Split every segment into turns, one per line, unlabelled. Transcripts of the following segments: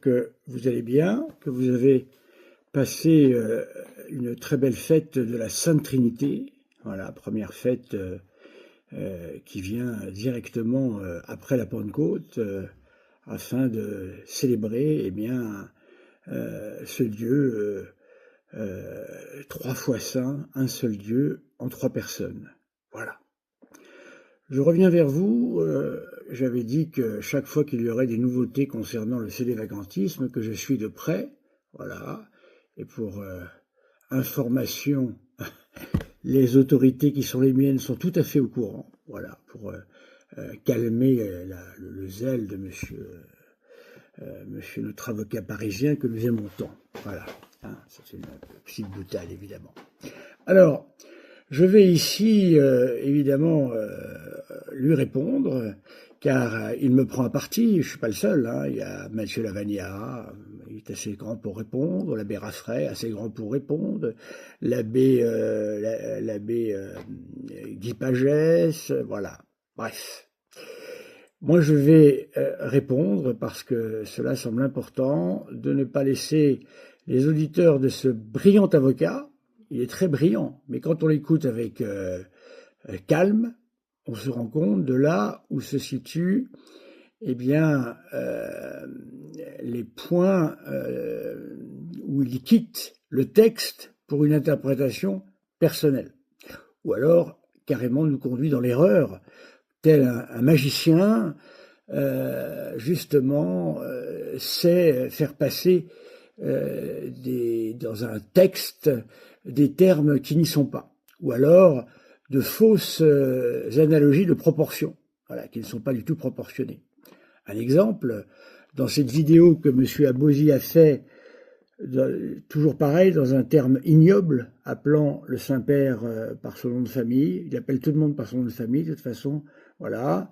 que vous allez bien, que vous avez passé une très belle fête de la Sainte Trinité. Voilà, première fête qui vient directement après la Pentecôte, afin de célébrer eh bien, ce Dieu trois fois saint, un seul Dieu en trois personnes. Voilà. Je reviens vers vous. J'avais dit que chaque fois qu'il y aurait des nouveautés concernant le cédévacantisme, que je suis de près, voilà, et pour information, les autorités qui sont les miennes sont tout à fait au courant, voilà, pour calmer le zèle de monsieur notre avocat parisien que nous aimons tant. Voilà, hein, c'est une petite boutade évidemment. Alors, je vais ici évidemment lui répondre, car il me prend à partie, je ne suis pas le seul, hein. Il y a Mathieu Lavagna, il est assez grand pour répondre, l'abbé Raffray, assez grand pour répondre, l'abbé Guy Pagès, voilà, bref. Moi je vais répondre parce que cela semble important, de ne pas laisser les auditeurs de ce brillant avocat. Il est très brillant, mais quand on l'écoute avec calme, on se rend compte de là où se situent eh bien, les points où il quitte le texte pour une interprétation personnelle. Ou alors, carrément, nous conduit dans l'erreur, tel un magicien, justement, sait faire passer dans un texte des termes qui n'y sont pas, ou alors de fausses analogies de proportion, voilà, qui ne sont pas du tout proportionnées. Un exemple, dans cette vidéo que M. Abosi a fait, toujours pareil, dans un terme ignoble, appelant le Saint-Père par son nom de famille, il appelle tout le monde par son nom de famille, de toute façon, voilà.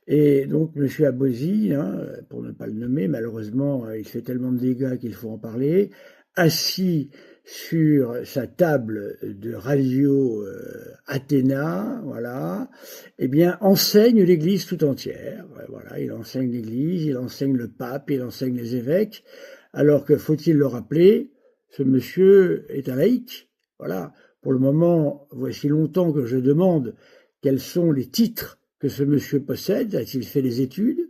Et donc, M. Abosi, hein, pour ne pas le nommer, malheureusement, il fait tellement de dégâts qu'il faut en parler, assis sur sa table de radio Athéna, voilà, eh bien, enseigne l'Église tout entière. Voilà, il enseigne l'Église, il enseigne le pape, il enseigne les évêques, alors que, faut-il le rappeler, ce monsieur est un laïc. Voilà, pour le moment, voici longtemps que je demande quels sont les titres que ce monsieur possède. A-t-il fait des études?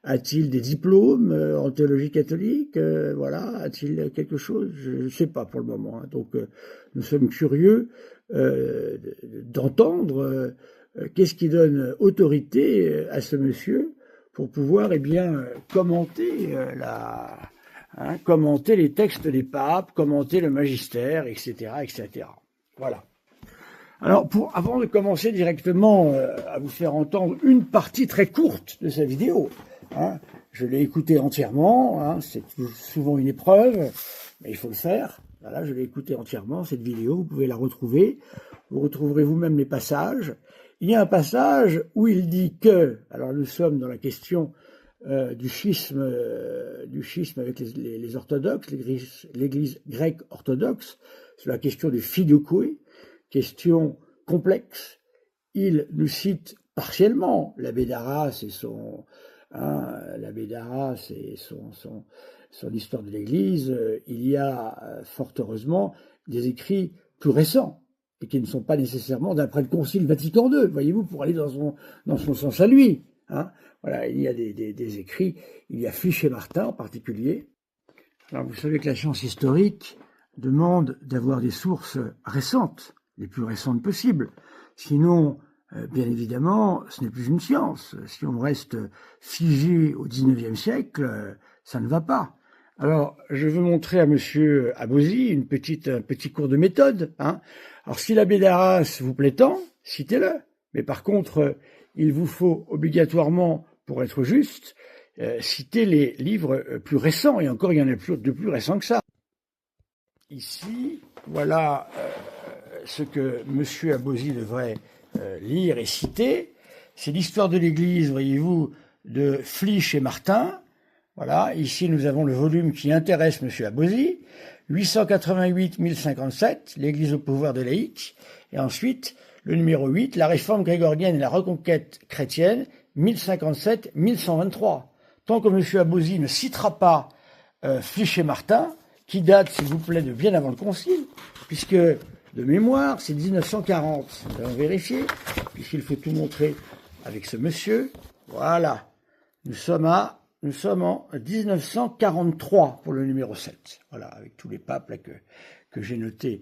A-t-il des diplômes en théologie catholique? Voilà, a-t-il quelque chose? Je ne sais pas pour le moment. Hein. Donc, nous sommes curieux d'entendre qu'est-ce qui donne autorité à ce monsieur pour pouvoir, eh bien, commenter commenter les textes des papes, commenter le magistère, etc., etc. Voilà. Alors, avant de commencer directement à vous faire entendre une partie très courte de sa vidéo, hein, je l'ai écoutée entièrement, hein, c'est souvent une épreuve, mais il faut le faire. Voilà, je l'ai écoutée entièrement, cette vidéo, vous pouvez la retrouver. Vous retrouverez vous-même les passages. Il y a un passage où il dit que, alors nous sommes dans la question du schisme avec les orthodoxes, l'Église grecque orthodoxe, c'est la question du filioque, question complexe. Il nous cite partiellement l'abbé d'Arras et son histoire de l'Église. Il y a fort heureusement des écrits plus récents et qui ne sont pas nécessairement d'après le Concile Vatican II, voyez-vous, pour aller dans son sens à lui. Hein. Voilà, il y a des écrits, il y a Flich et Martin en particulier. Alors vous savez que la science historique demande d'avoir des sources récentes, les plus récentes possibles. Sinon, bien évidemment, ce n'est plus une science. Si on reste figé au XIXe siècle, ça ne va pas. Alors, je veux montrer à monsieur Abosi un petit cours de méthode. Hein. Alors, si l'abbé d'Arras vous plaît tant, citez-le. Mais par contre, il vous faut obligatoirement, pour être juste, citer les livres plus récents. Et encore, il y en a de plus récents que ça. Ici, voilà ce que M. Abosi devrait lire et citer. C'est l'histoire de l'Église, voyez-vous, de Flich et Martin. Voilà, ici nous avons le volume qui intéresse M. Abosi, 888-1057, l'Église au pouvoir des laïcs. Et ensuite, le numéro 8, la réforme grégorienne et la reconquête chrétienne, 1057-1123. Tant que M. Abosi ne citera pas Flichet-Martin, qui date, s'il vous plaît, de bien avant le Concile, puisque, de mémoire, c'est 1940. Nous allons vérifier, puisqu'il faut tout montrer avec ce monsieur. Voilà. Nous sommes en 1943 pour le numéro 7. Voilà, avec tous les papes là, que j'ai notés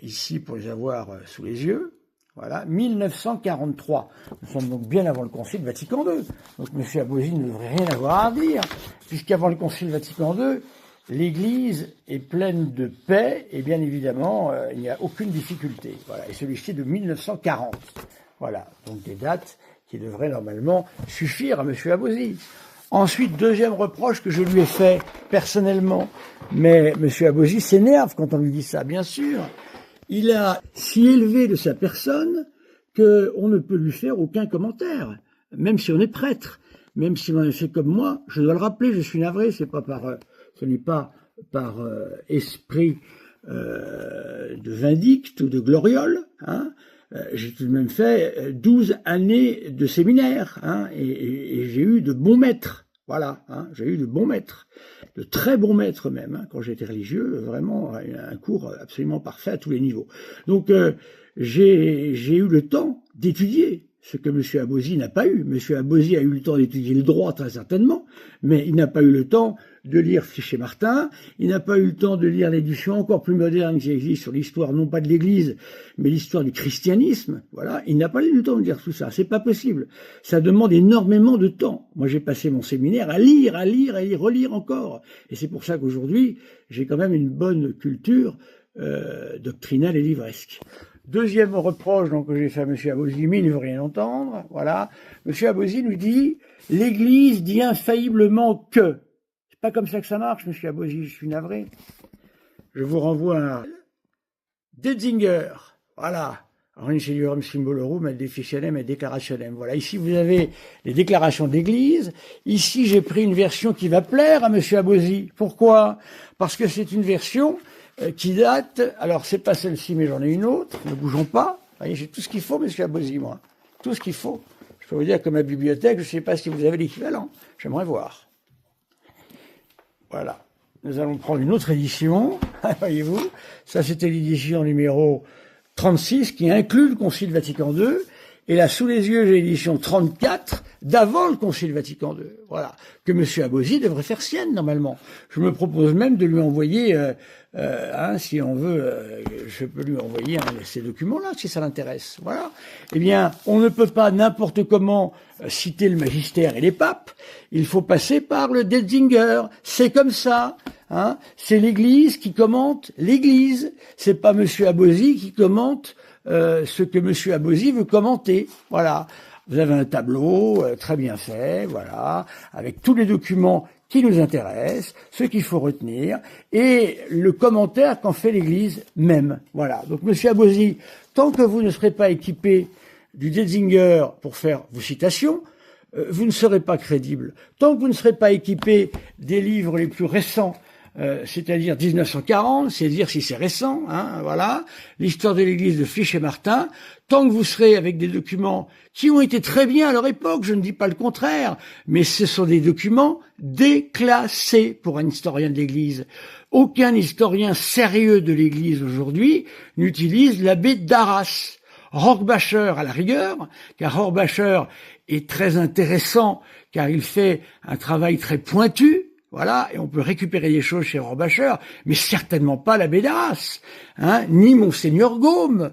ici pour les avoir sous les yeux. Voilà, 1943. Nous sommes donc bien avant le Concile Vatican II. Donc M. Abosi ne devrait rien avoir à dire, puisqu'avant le Concile Vatican II, l'Église est pleine de paix et bien évidemment, il n'y a aucune difficulté. Voilà, et celui-ci est de 1940. Voilà, donc des dates qui devraient normalement suffire à M. Abosi. Ensuite, deuxième reproche que je lui ai fait personnellement, mais M. Abosi s'énerve quand on lui dit ça, bien sûr. Il a si élevé de sa personne qu'on ne peut lui faire aucun commentaire, même si on est prêtre, même si on est fait comme moi. Je dois le rappeler, je suis navré, ce n'est pas par esprit de vindicte ou de gloriole, hein. J'ai tout de même fait 12 années de séminaire, hein, et j'ai eu de bons maîtres. Voilà, hein, j'ai eu de bons maîtres, de très bons maîtres même, hein, quand j'étais religieux, vraiment un cours absolument parfait à tous les niveaux. Donc j'ai eu le temps d'étudier ce que M. Abosi n'a pas eu. M. Abosi a eu le temps d'étudier le droit très certainement, mais il n'a pas eu le temps de lire Flichet-Martin, il n'a pas eu le temps de lire l'édition encore plus moderne qui existe sur l'histoire, non pas de l'Église, mais l'histoire du christianisme. Voilà, il n'a pas eu le temps de lire tout ça, c'est pas possible. Ça demande énormément de temps. Moi, j'ai passé mon séminaire à lire, et relire encore. Et c'est pour ça qu'aujourd'hui, j'ai quand même une bonne culture doctrinale et livresque. Deuxième reproche donc, que j'ai fait à M. Abosi, mais il ne veut rien entendre. Voilà, M. Abosi nous dit « l'Église dit infailliblement que ». C'est pas comme ça que ça marche, M. Abosi, je suis navré. Je vous renvoie à Detzinger. Voilà. Renicelium symbolorum et deficianem et declarationem. Voilà. Ici, vous avez les déclarations d'Église. Ici, j'ai pris une version qui va plaire à M. Abosi. Pourquoi? Parce que c'est une version qui date, alors c'est pas celle-ci, mais j'en ai une autre, ne bougeons pas. Vous voyez, j'ai tout ce qu'il faut, M. Abosi, moi. Tout ce qu'il faut. Je peux vous dire que ma bibliothèque, je ne sais pas si vous avez l'équivalent. J'aimerais voir. Voilà. Nous allons prendre une autre édition, voyez-vous. Ça, c'était l'édition numéro 36, qui inclut le Concile Vatican II. Et là, sous les yeux, j'ai l'édition 34, d'avant le Concile Vatican II. Voilà. Que M. Abosi devrait faire sienne, normalement. Je me propose même de lui envoyer, si on veut, je peux lui envoyer ces documents-là, si ça l'intéresse. Voilà. Eh bien, on ne peut pas n'importe comment citer le magistère et les papes. Il faut passer par le Detzinger. C'est comme ça. Hein. C'est l'Église qui commente l'Église. C'est pas M. Abosi qui commente ce que M. Abosi veut commenter. Voilà. Vous avez un tableau très bien fait, voilà, avec tous les documents qui nous intéressent, ce qu'il faut retenir, et le commentaire qu'en fait l'Église même. Voilà. Donc, M. Abosi, tant que vous ne serez pas équipé du Detzinger pour faire vos citations, vous ne serez pas crédible. Tant que vous ne serez pas équipé des livres les plus récents, c'est-à-dire 1940, c'est dire si c'est récent, hein, voilà, l'histoire de l'Église de Flichet-Martin, tant que vous serez avec des documents qui ont été très bien à leur époque, je ne dis pas le contraire, mais ce sont des documents déclassés pour un historien de l'Église. Aucun historien sérieux de l'Église aujourd'hui n'utilise l'abbé d'Arras. Rohrbacher à la rigueur, car Rohrbacher est très intéressant, car il fait un travail très pointu. Voilà, et on peut récupérer des choses chez Rohrbacher, mais certainement pas l'abbé d'Arras, hein, ni Monseigneur Gaume,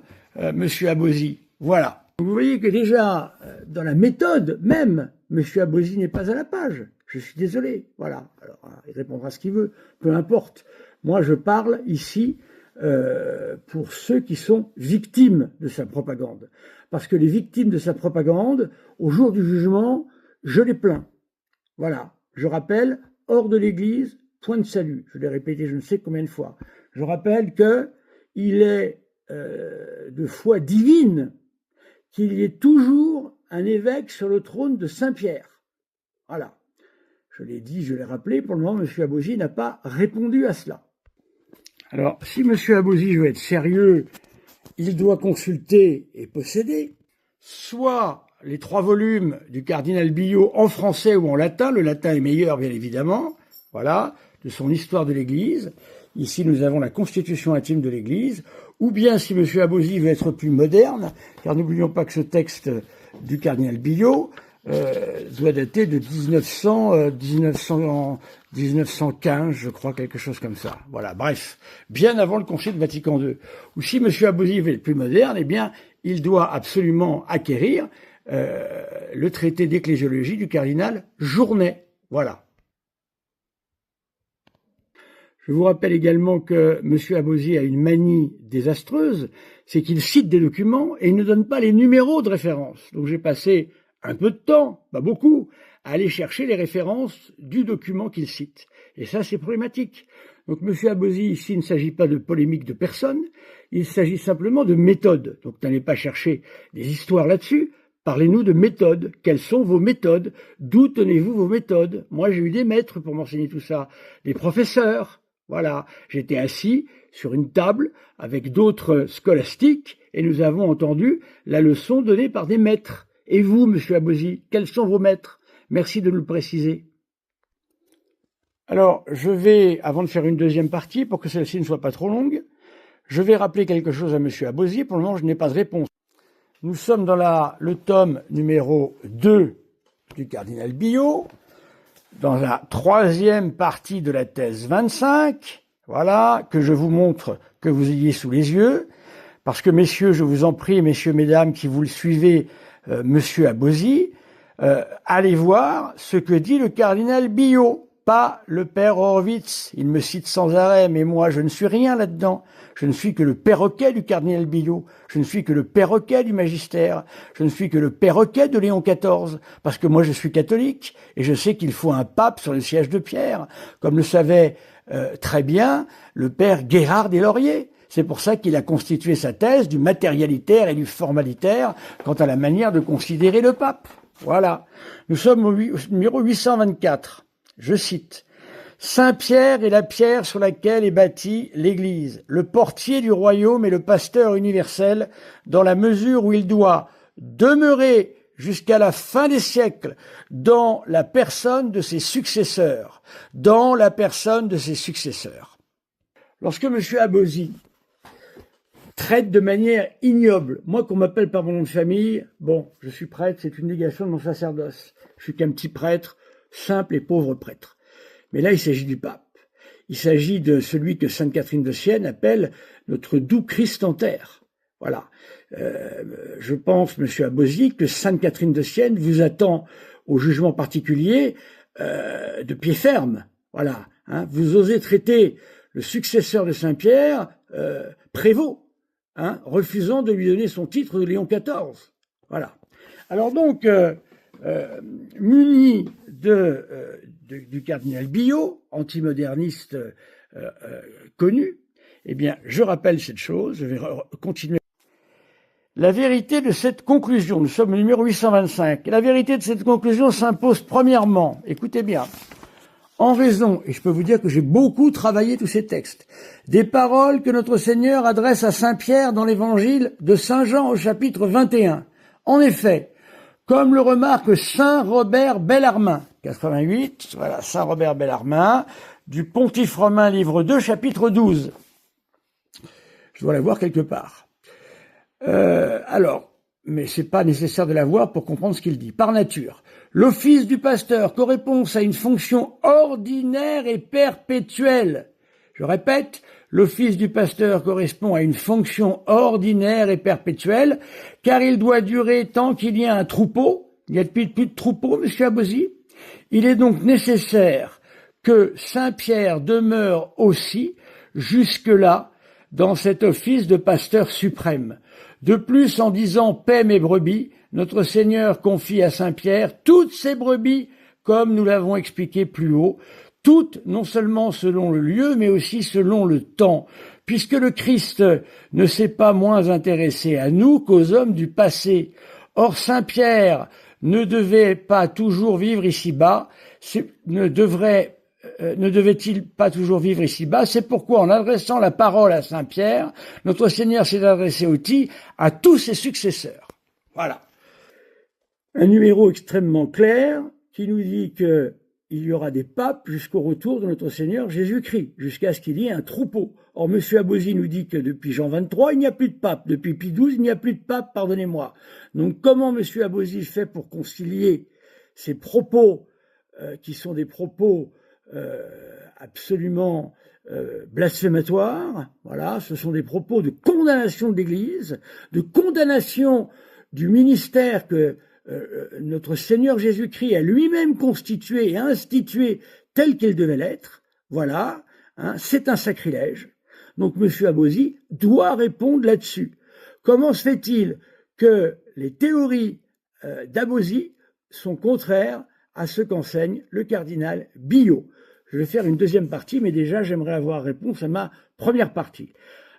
Monsieur Abosi. Voilà. Vous voyez que déjà, dans la méthode même, Monsieur Abosi n'est pas à la page. Je suis désolé. Voilà. Alors, il répondra ce qu'il veut. Peu importe. Moi, je parle ici pour ceux qui sont victimes de sa propagande. Parce que les victimes de sa propagande, au jour du jugement, je les plains. Voilà. Je rappelle, hors de l'Église, point de salut. Je l'ai répété je ne sais combien de fois. Je rappelle qu'il est de foi divine qu'il y ait toujours un évêque sur le trône de Saint-Pierre. Voilà. Je l'ai dit, je l'ai rappelé. Pour le moment, M. Abosi n'a pas répondu à cela. Alors, si M. Abosi veut être sérieux, il doit consulter et posséder soit les 3 volumes du cardinal Billot en français ou en latin. Le latin est meilleur, bien évidemment. Voilà. de son histoire de l'Église. Ici, nous avons la constitution intime de l'Église. Ou bien, si M. Abozy veut être plus moderne, car n'oublions pas que ce texte du cardinal Billot doit dater de 1915, je crois, quelque chose comme ça. Voilà, bref, bien avant le Concile Vatican II. Ou si M. Abozy veut être plus moderne, eh bien, il doit absolument acquérir le traité d'ecclésiologie du cardinal Journet. Voilà. Je vous rappelle également que M. Abozy a une manie désastreuse, c'est qu'il cite des documents et il ne donne pas les numéros de référence. Donc j'ai passé un peu de temps, pas beaucoup, à aller chercher les références du document qu'il cite. Et ça, c'est problématique. Donc M. Abozy, ici, il ne s'agit pas de polémique de personne, il s'agit simplement de méthode. Donc n'allez pas chercher des histoires là-dessus. Parlez-nous de méthodes. Quelles sont vos méthodes? D'où tenez-vous vos méthodes? Moi, j'ai eu des maîtres pour m'enseigner tout ça, des professeurs. Voilà, j'étais assis sur une table avec d'autres scolastiques et nous avons entendu la leçon donnée par des maîtres. Et vous, monsieur Abozy, quels sont vos maîtres? Merci de nous le préciser. Alors, je vais, avant de faire une deuxième partie, pour que celle-ci ne soit pas trop longue, je vais rappeler quelque chose à monsieur Abozy. Pour le moment, je n'ai pas de réponse. Nous sommes dans le tome numéro 2 du cardinal Billot, dans la troisième partie de la thèse 25, voilà, que je vous montre, que vous ayez sous les yeux, parce que messieurs, je vous en prie, messieurs, mesdames, qui vous le suivez, monsieur Abozy, allez voir ce que dit le cardinal Billot, pas le père Horowitz. Il me cite sans arrêt, mais moi, je ne suis rien là-dedans. Je ne suis que le perroquet du cardinal Billot. Je ne suis que le perroquet du magistère. Je ne suis que le perroquet de Léon XIV. Parce que moi, je suis catholique et je sais qu'il faut un pape sur le siège de Pierre, comme le savait très bien le père Guérard des Lauriers. C'est pour ça qu'il a constitué sa thèse du matérialitaire et du formalitaire quant à la manière de considérer le pape. Voilà. Nous sommes au numéro 824. Je cite. Saint-Pierre est la pierre sur laquelle est bâtie l'Église, le portier du royaume et le pasteur universel, dans la mesure où il doit demeurer jusqu'à la fin des siècles dans la personne de ses successeurs, dans la personne de ses successeurs. Lorsque M. Abozy traite de manière ignoble, moi qu'on m'appelle par mon nom de famille, bon, je suis prêtre, c'est une négation de mon sacerdoce. Je suis qu'un petit prêtre, simple et pauvre prêtre. Mais là, il s'agit du pape. Il s'agit de celui que sainte Catherine de Sienne appelle notre doux Christ en terre. Voilà. Je pense, monsieur Abozy, que sainte Catherine de Sienne vous attend au jugement particulier de pied ferme. Voilà. Hein. Vous osez traiter le successeur de Saint-Pierre prévôt, hein, refusant de lui donner son titre de Léon XIV. Voilà. Alors donc, muni du cardinal Billot, antimoderniste connu, eh bien, je rappelle cette chose, je vais continuer. La vérité de cette conclusion, nous sommes au numéro 825, la vérité de cette conclusion s'impose premièrement, écoutez bien, en raison, et je peux vous dire que j'ai beaucoup travaillé tous ces textes, des paroles que notre Seigneur adresse à Saint Pierre dans l'évangile de Saint Jean au chapitre 21. En effet, comme le remarque Saint Robert Bellarmin, 88, voilà, Saint Robert Bellarmin, du Pontife romain, livre 2, chapitre 12. Je dois la voir quelque part. Alors, mais c'est pas nécessaire de la voir pour comprendre ce qu'il dit. Par nature, l'office du pasteur correspond à une fonction ordinaire et perpétuelle. Je répète, l'office du pasteur correspond à une fonction ordinaire et perpétuelle, car il doit durer tant qu'il y a un troupeau. Il n'y a plus de troupeau, monsieur Abozy. Il est donc nécessaire que Saint-Pierre demeure aussi jusque-là dans cet office de pasteur suprême. De plus, en disant « paix mes brebis », notre Seigneur confie à Saint-Pierre toutes ses brebis, comme nous l'avons expliqué plus haut, toutes non seulement selon le lieu, mais aussi selon le temps, puisque le Christ ne s'est pas moins intéressé à nous qu'aux hommes du passé. Or, Saint-Pierre ne devait pas toujours vivre ici-bas, ne devait-il pas toujours vivre ici-bas? C'est pourquoi, en adressant la parole à Saint-Pierre, notre Seigneur s'est adressé aussi à tous ses successeurs. Voilà. Un numéro extrêmement clair qui nous dit que il y aura des papes jusqu'au retour de notre Seigneur Jésus-Christ, jusqu'à ce qu'il y ait un troupeau. Or, M. Abosi nous dit que depuis Jean 23, il n'y a plus de pape. Depuis Pie XII, il n'y a plus de pape, pardonnez-moi. Donc, comment M. Abosi fait pour concilier ces propos qui sont des propos absolument blasphématoires? Voilà, ce sont des propos de condamnation de l'Église, de condamnation du ministère que notre Seigneur Jésus-Christ a lui-même constitué et institué tel qu'il devait l'être. Voilà, hein, c'est un sacrilège. Donc M. Abosi doit répondre là-dessus. Comment se fait-il que les théories d'Abosi sont contraires à ce qu'enseigne le cardinal Billot? Je vais faire une deuxième partie, mais déjà j'aimerais avoir réponse à ma première partie.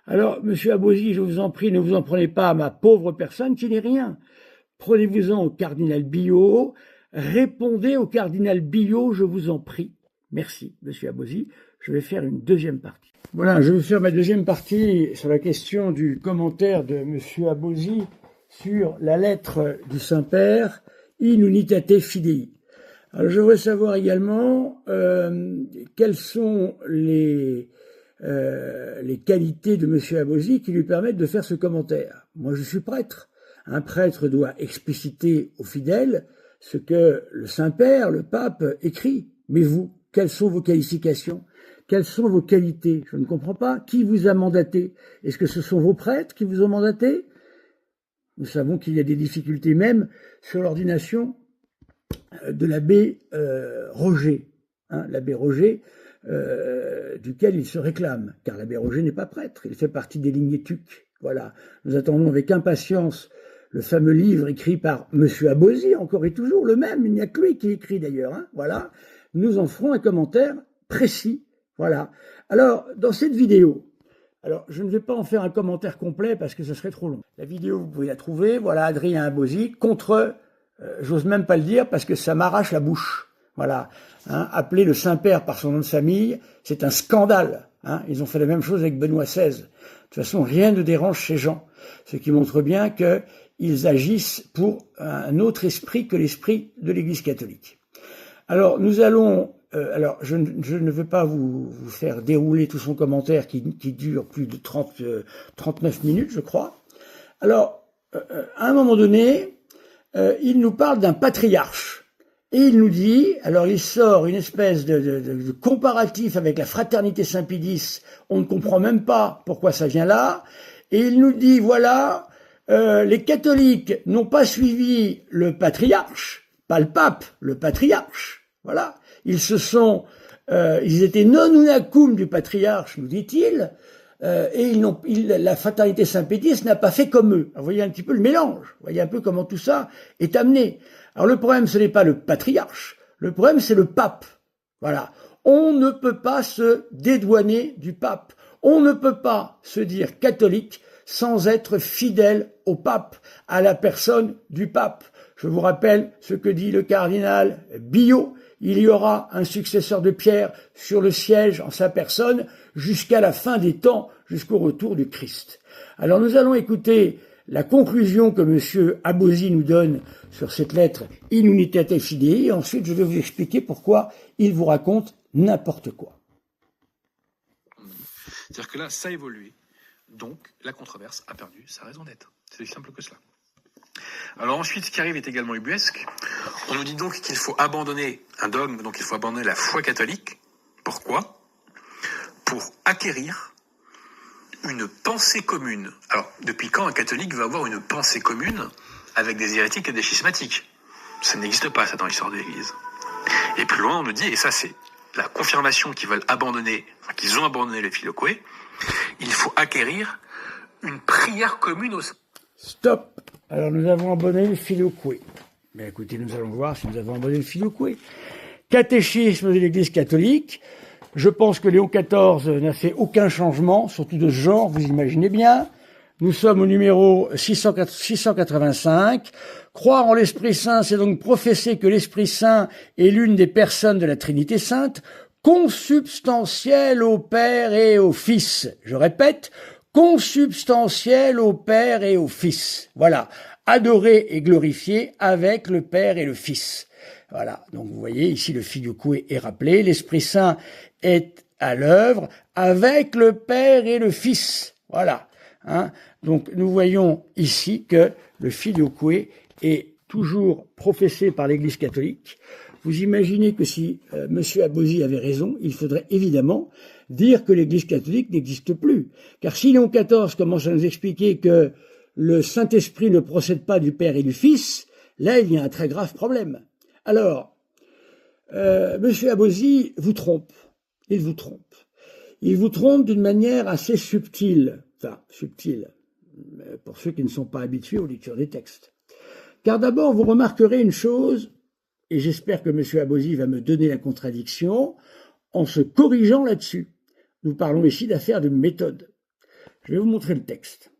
Alors, M. Abosi, je vous en prie, ne vous en prenez pas à ma pauvre personne qui n'est rien. Prenez-vous-en au cardinal Billot, répondez au cardinal Billot, je vous en prie. Merci, M. Abosi. Je vais faire une deuxième partie. Voilà, je vais faire ma deuxième partie sur la question du commentaire de M. Abosi sur la lettre du Saint-Père, In Unitate Fidei. Alors, je voudrais savoir également quelles sont les qualités de M. Abosi qui lui permettent de faire ce commentaire. Moi, je suis prêtre. Un prêtre doit expliciter aux fidèles ce que le Saint-Père, le pape, écrit. Mais vous, quelles sont vos qualifications? Quelles sont vos qualités? Je ne comprends pas. Qui vous a mandaté? Est-ce que ce sont vos prêtres qui vous ont mandaté? Nous savons qu'il y a des difficultés même sur l'ordination de l'abbé Roger. Hein, l'abbé Roger, duquel il se réclame, car l'abbé Roger n'est pas prêtre, il fait partie des lignées tuques. Voilà. Nous attendons avec impatience le fameux livre écrit par M. Abosi, encore et toujours le même, il n'y a que lui qui écrit d'ailleurs. Hein, voilà. Nous en ferons un commentaire précis. Voilà. Alors, dans cette vidéo, alors je ne vais pas en faire un commentaire complet parce que ce serait trop long. La vidéo, vous pouvez la trouver. Voilà, Adrien Abosi contre, j'ose même pas le dire parce que ça m'arrache la bouche. Voilà. Hein, appeler le Saint-Père par son nom de famille, c'est un scandale. Hein. Ils ont fait la même chose avec Benoît XVI. De toute façon, rien ne dérange ces gens. Ce qui montre bien qu'ils agissent pour un autre esprit que l'esprit de l'Église catholique. Alors, nous allons... alors, je ne veux pas vous faire dérouler tout son commentaire qui dure plus de 39 minutes, je crois. Alors, à un moment donné, il nous parle d'un patriarche. Et il nous dit, alors il sort une espèce de comparatif avec la fraternité Saint-Pédis, on ne comprend même pas pourquoi ça vient là, et il nous dit, voilà, les catholiques n'ont pas suivi le patriarche, pas le pape, le patriarche, voilà. Ils étaient non unacum du patriarche, nous dit-il, et la fraternité Saint-Pédis n'a pas fait comme eux. Alors, vous voyez un petit peu le mélange, vous voyez un peu comment tout ça est amené. Alors le problème, ce n'est pas le patriarche, le problème c'est le pape. Voilà. On ne peut pas se dédouaner du pape. On ne peut pas se dire catholique sans être fidèle au pape, à la personne du pape. Je vous rappelle ce que dit le cardinal Billot. Il y aura un successeur de Pierre sur le siège en sa personne jusqu'à la fin des temps, jusqu'au retour du Christ. Alors nous allons écouter la conclusion que M. Abosi nous donne sur cette lettre In Unitate Fidei, et ensuite je vais vous expliquer pourquoi il vous raconte n'importe quoi.
C'est-à-dire que là, ça a évolué, donc la controverse a perdu sa raison d'être. C'est aussi simple que cela. Alors ensuite, ce qui arrive est également ubuesque. On nous dit donc qu'il faut abandonner un dogme, donc il faut abandonner la foi catholique. Pourquoi? Pour acquérir une pensée commune. Alors, depuis quand un catholique va avoir une pensée commune avec des hérétiques et des schismatiques? Ça n'existe pas, ça, dans l'histoire de l'Église. Et plus loin, on nous dit, et ça c'est la confirmation qu'ils veulent abandonner, enfin, qu'ils ont abandonné les Filioque, il faut acquérir une prière commune au...
Stop. Alors nous avons abandonné le Filioque. Mais écoutez, nous allons voir si nous avons abandonné le Filioque. Catéchisme de l'Église catholique. Je pense que Léon XIV n'a fait aucun changement, surtout de ce genre, vous imaginez bien. Nous sommes au numéro 685. Croire en l'Esprit Saint, c'est donc professer que l'Esprit Saint est l'une des personnes de la Trinité Sainte, consubstantielle au Père et au Fils. Je répète, consubstantielle au Père et au Fils. Voilà, adoré et glorifié avec le Père et le Fils. Voilà, donc vous voyez, ici le Filioque est rappelé, l'Esprit Saint est à l'œuvre avec le Père et le Fils. Voilà. Hein. Donc nous voyons ici que le Filioque est toujours professé par l'Église catholique. Vous imaginez que si M. Abosi avait raison, il faudrait évidemment dire que l'Église catholique n'existe plus. Car si Léon XIV commence à nous expliquer que le Saint-Esprit ne procède pas du Père et du Fils, là il y a un très grave problème. Alors, M. Abosi vous trompe. Il vous trompe. Il vous trompe d'une manière assez subtile. Enfin, subtile, pour ceux qui ne sont pas habitués aux lectures des textes. Car d'abord, vous remarquerez une chose, et j'espère que M. Abosi va me donner la contradiction, en se corrigeant là-dessus. Nous parlons ici d'affaires de méthode. Je vais vous montrer le texte.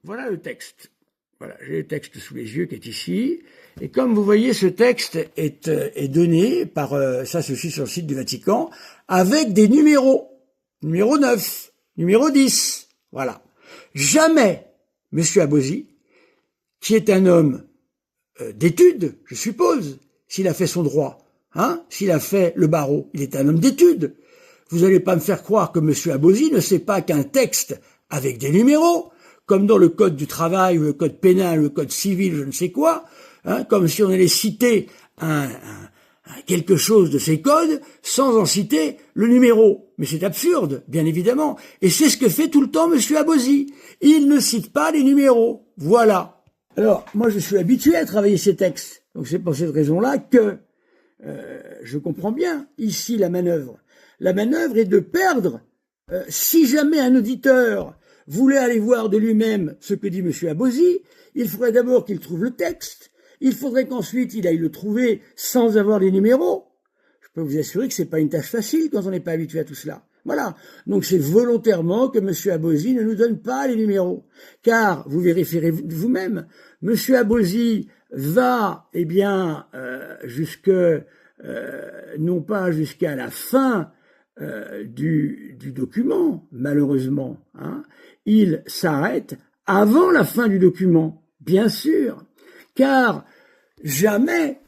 Voilà le texte. Voilà, j'ai le texte sous les yeux qui est ici. Et comme vous voyez, ce texte est donné par, ça se suit sur le site du Vatican, avec des numéros. Numéro 9, numéro 10. Voilà. Jamais M. Abosi, qui est un homme d'études, je suppose, s'il a fait son droit, hein, s'il a fait le barreau, il est un homme d'études. Vous n'allez pas me faire croire que M. Abosi ne sait pas qu'un texte avec des numéros, comme dans le code du travail, ou le code pénal, ou le code civil, je ne sais quoi, hein, comme si on allait citer quelque chose de ces codes sans en citer le numéro. Mais c'est absurde, bien évidemment. Et c'est ce que fait tout le temps M. Abosi. Il ne cite pas les numéros. Voilà. Alors, moi, je suis habitué à travailler ces textes. Donc, c'est pour cette raison-là que je comprends bien ici la manœuvre. La manœuvre est de perdre. Si jamais un auditeur voulait aller voir de lui-même ce que dit M. Abosi, il faudrait d'abord qu'il trouve le texte. Il faudrait qu'ensuite il aille le trouver sans avoir les numéros. Je peux vous assurer que c'est pas une tâche facile quand on n'est pas habitué à tout cela. Voilà. Donc c'est volontairement que M. Abosi ne nous donne pas les numéros. Car, vous vérifierez vous-même, M. Abosi va, eh bien, non pas jusqu'à la fin du document, malheureusement. Hein. Il s'arrête avant la fin du document, bien sûr. Car jamais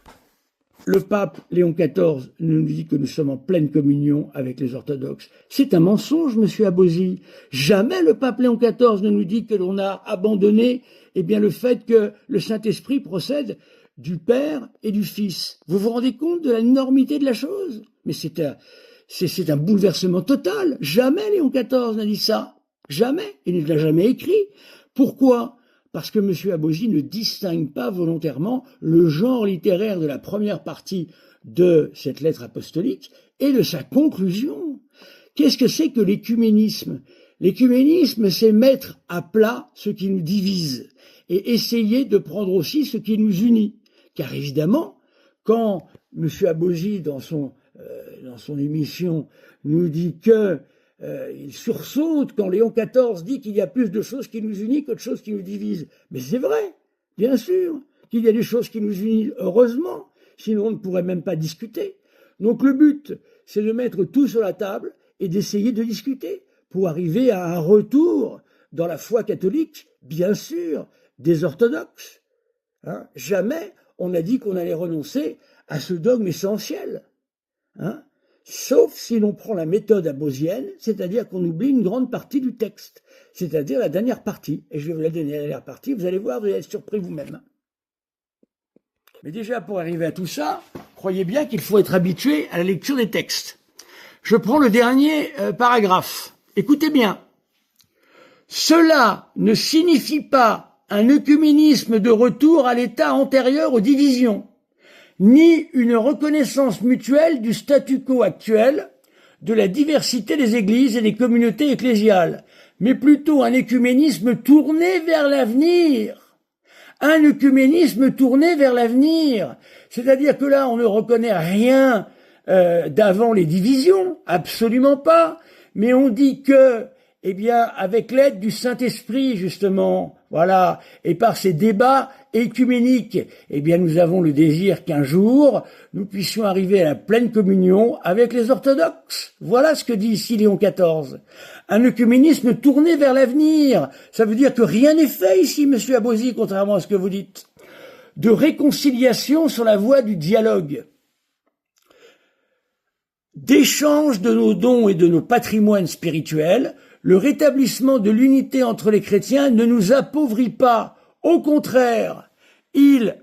le pape Léon XIV ne nous dit que nous sommes en pleine communion avec les orthodoxes. C'est un mensonge, M. Abosi. Jamais le pape Léon XIV ne nous dit que l'on a abandonné le fait que le Saint-Esprit procède du Père et du Fils. Vous vous rendez compte de l'énormité de la chose? Mais c'est un bouleversement total. Jamais Léon XIV n'a dit ça. Jamais. Il ne l'a jamais écrit. Pourquoi ? Parce que M. Abosi ne distingue pas volontairement le genre littéraire de la première partie de cette lettre apostolique et de sa conclusion. Qu'est-ce que c'est que l'écuménisme? L'écuménisme, c'est mettre à plat ce qui nous divise et essayer de prendre aussi ce qui nous unit. Car évidemment, quand M. Abosi, dans son émission, nous dit que il sursaute quand Léon XIV dit qu'il y a plus de choses qui nous unissent qu'autre chose qui nous divise. Mais c'est vrai, bien sûr, qu'il y a des choses qui nous unissent, heureusement, sinon on ne pourrait même pas discuter. Donc le but, c'est de mettre tout sur la table et d'essayer de discuter pour arriver à un retour dans la foi catholique, bien sûr, des orthodoxes. Hein, jamais on a dit qu'on allait renoncer à ce dogme essentiel. Hein, sauf si l'on prend la méthode abosienne, c'est-à-dire qu'on oublie une grande partie du texte, c'est-à-dire la dernière partie. Et je vais vous la donner, la dernière partie, vous allez voir, vous allez être surpris vous-même. Mais déjà, pour arriver à tout ça, croyez bien qu'il faut être habitué à la lecture des textes. Je prends le dernier paragraphe. Écoutez bien. Cela ne signifie pas un œcuménisme de retour à l'état antérieur aux divisions, ni une reconnaissance mutuelle du statu quo actuel, de la diversité des églises et des communautés ecclésiales, mais plutôt un œcuménisme tourné vers l'avenir. Un œcuménisme tourné vers l'avenir. C'est-à-dire que là, on ne reconnaît rien d'avant les divisions, absolument pas, mais on dit que, eh bien, avec l'aide du Saint-Esprit, justement, voilà, et par ces débats écuméniques, eh bien, nous avons le désir qu'un jour, nous puissions arriver à la pleine communion avec les orthodoxes. Voilà ce que dit ici Léon XIV. Un œcuménisme tourné vers l'avenir. Ça veut dire que rien n'est fait ici, monsieur Abosi, contrairement à ce que vous dites. de réconciliation sur la voie du dialogue, d'échange de nos dons et de nos patrimoines spirituels. Le rétablissement de l'unité entre les chrétiens ne nous appauvrit pas. Au contraire, il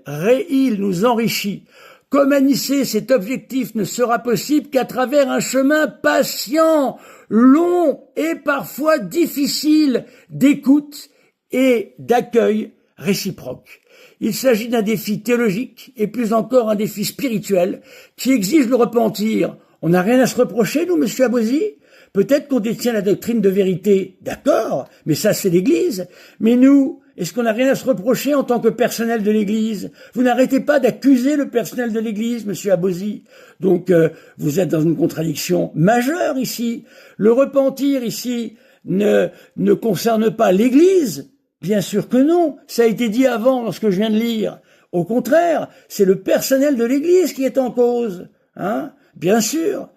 nous enrichit. Comme à Nicée, cet objectif ne sera possible qu'à travers un chemin patient, long et parfois difficile d'écoute et d'accueil réciproque. Il s'agit d'un défi théologique et plus encore un défi spirituel qui exige le repentir. On n'a rien à se reprocher, nous, monsieur Abosi. Peut-être qu'on détient la doctrine de vérité, d'accord, mais ça c'est l'Église. Mais nous, est-ce qu'on n'a rien à se reprocher en tant que personnel de l'Église? Vous n'arrêtez pas d'accuser le personnel de l'Église, monsieur Abosi. Donc, vous êtes dans une contradiction majeure ici. Le repentir ici ne concerne pas l'Église. Bien sûr que non. Ça a été dit avant dans ce que je viens de lire. Au contraire, c'est le personnel de l'Église qui est en cause. Hein? Bien sûr.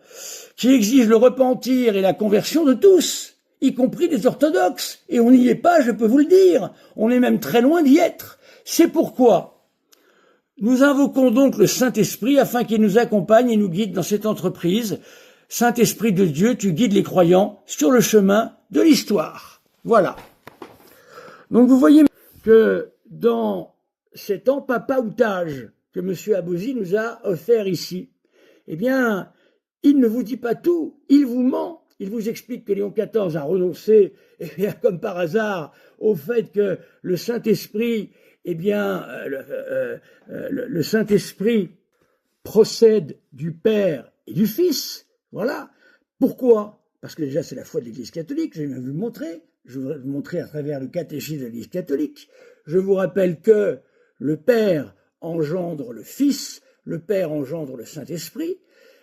Qui exige le repentir et la conversion de tous, y compris des orthodoxes. Et on n'y est pas, je peux vous le dire. On est même très loin d'y être. C'est pourquoi nous invoquons donc le Saint-Esprit afin qu'il nous accompagne et nous guide dans cette entreprise. Saint-Esprit de Dieu, tu guides les croyants sur le chemin de l'histoire. Voilà. Donc vous voyez que dans cet empapaoutage que M. Abosi nous a offert ici, eh bien, il ne vous dit pas tout, il vous ment. Il vous explique que Léon XIV a renoncé, eh bien, comme par hasard, au fait que le Saint-Esprit, eh bien, le Saint-Esprit procède du Père et du Fils. Voilà. Pourquoi? Parce que déjà, c'est la foi de l'Église catholique, je vais même vous le montrer. Je vais vous montrer à travers le catéchisme de l'Église catholique. Je vous rappelle que le Père engendre le Fils, le Père engendre le Saint-Esprit,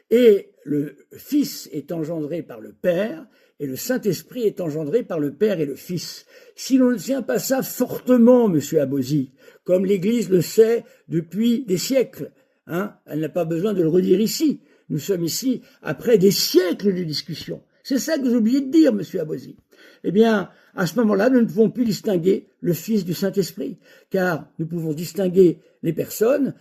et le Fils est engendré par le Père, et le Saint-Esprit est engendré par le Père et le Fils. Si l'on ne tient pas ça fortement, monsieur Abosi, comme l'Église le sait depuis des siècles, hein, elle n'a pas besoin de le redire ici. Nous sommes ici après des siècles de discussion. C'est ça que vous oubliez de dire, monsieur Abosi. Eh bien, à ce moment-là, nous ne pouvons plus distinguer le Fils du Saint-Esprit, car nous pouvons distinguer les personnes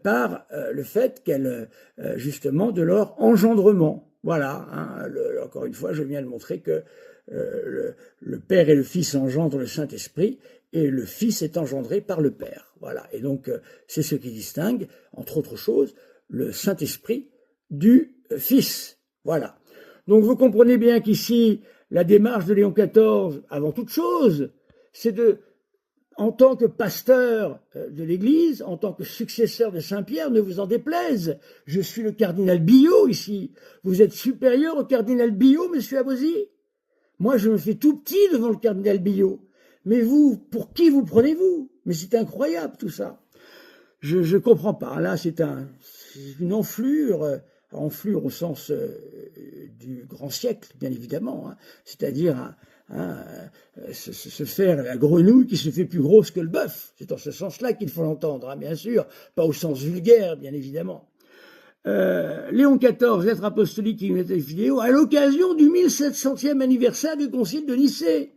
par le fait qu'elles, justement, de leur engendrement. Voilà, hein, encore une fois, je viens de montrer que le Père et le Fils engendrent le Saint-Esprit, et le Fils est engendré par le Père. Voilà, et donc c'est ce qui distingue, entre autres choses, le Saint-Esprit du Fils. Voilà. Donc vous comprenez bien qu'ici, la démarche de Léon XIV, avant toute chose, c'est de, en tant que pasteur de l'Église, en tant que successeur de Saint-Pierre, ne vous en déplaise. Je suis le cardinal Billot ici. Vous êtes supérieur au cardinal Billot, monsieur Abosi? Moi, je me fais tout petit devant le cardinal Billot. Mais vous, pour qui vous prenez-vous? Mais c'est incroyable tout ça. Je comprends pas. Là, c'est une enflure au sens du grand siècle, bien évidemment, hein, c'est-à-dire se faire la grenouille qui se fait plus grosse que le bœuf. C'est dans ce sens-là qu'il faut l'entendre, hein, bien sûr, pas au sens vulgaire, bien évidemment. Léon XIV, lettre apostolique qui nous est vidéo, à l'occasion du 1700e anniversaire du concile de Nicée.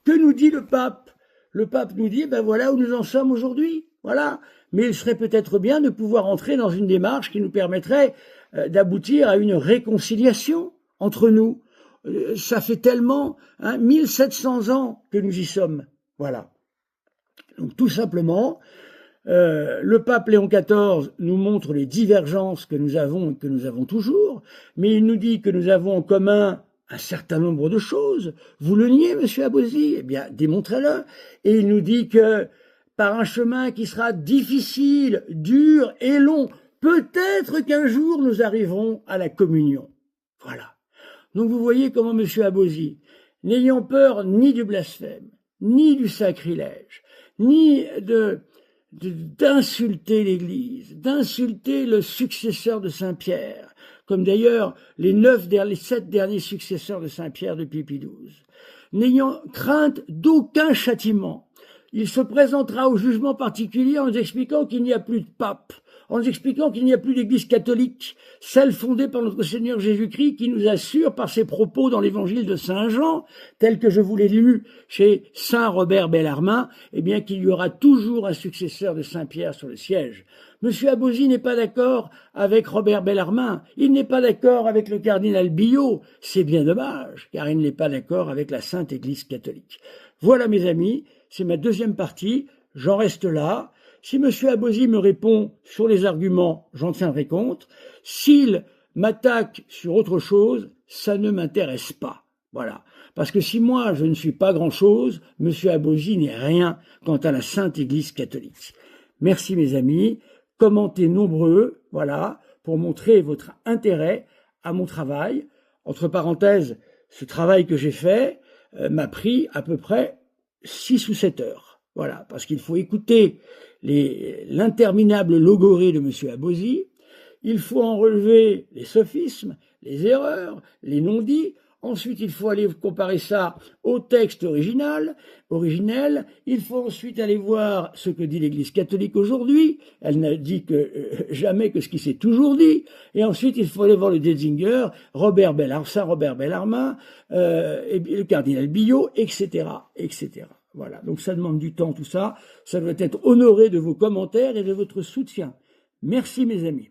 Que nous dit le pape? Le pape nous dit, ben voilà où nous en sommes aujourd'hui. Voilà. Mais il serait peut-être bien de pouvoir entrer dans une démarche qui nous permettrait d'aboutir à une réconciliation entre nous. Ça fait tellement, 1700 ans que nous y sommes. Voilà. Donc tout simplement, le pape Léon XIV nous montre les divergences que nous avons et que nous avons toujours, mais il nous dit que nous avons en commun un certain nombre de choses. Vous le niez, monsieur Abosi? Eh bien, démontrez-le. Et il nous dit que par un chemin qui sera difficile, dur et long, peut-être qu'un jour nous arriverons à la communion. Voilà. Donc vous voyez comment M. Abosi, n'ayant peur ni du blasphème, ni du sacrilège, ni d'insulter l'Église, d'insulter le successeur de Saint-Pierre, comme d'ailleurs les 7 derniers successeurs de Saint-Pierre depuis Pie XII, n'ayant crainte d'aucun châtiment, il se présentera au jugement particulier en nous expliquant qu'il n'y a plus de pape, en nous expliquant qu'il n'y a plus d'église catholique, celle fondée par notre Seigneur Jésus-Christ, qui nous assure par ses propos dans l'évangile de Saint Jean, tel que je vous l'ai lu chez Saint Robert Bellarmin, eh bien qu'il y aura toujours un successeur de Saint Pierre sur le siège. Monsieur Abozy n'est pas d'accord avec Robert Bellarmin, il n'est pas d'accord avec le cardinal Billot, c'est bien dommage, car il n'est pas d'accord avec la Sainte Église catholique. Voilà mes amis, c'est ma deuxième partie, j'en reste là. Si monsieur Abozy me répond sur les arguments, j'en tiendrai compte. S'il m'attaque sur autre chose, ça ne m'intéresse pas. Voilà. Parce que si moi je ne suis pas grand-chose, monsieur Abozy n'est rien quant à la Sainte Église catholique. Merci mes amis. Commentez nombreux, voilà, pour montrer votre intérêt à mon travail. Entre parenthèses, ce travail que j'ai fait m'a pris à peu près 6 ou 7 heures. Voilà, parce qu'il faut écouter l'interminable logorée de monsieur Abozy, il faut en relever les sophismes, les erreurs, les non-dits. Ensuite, il faut aller comparer ça au texte originel. Il faut ensuite aller voir ce que dit l'Église catholique aujourd'hui. Elle n'a dit jamais que ce qui s'est toujours dit. Et ensuite, il faut aller voir le Detzinger, Saint Robert Bellarmin, et le cardinal Billot, etc., etc. Voilà. Donc ça demande du temps, tout ça. Ça doit être honoré de vos commentaires et de votre soutien. Merci, mes amis.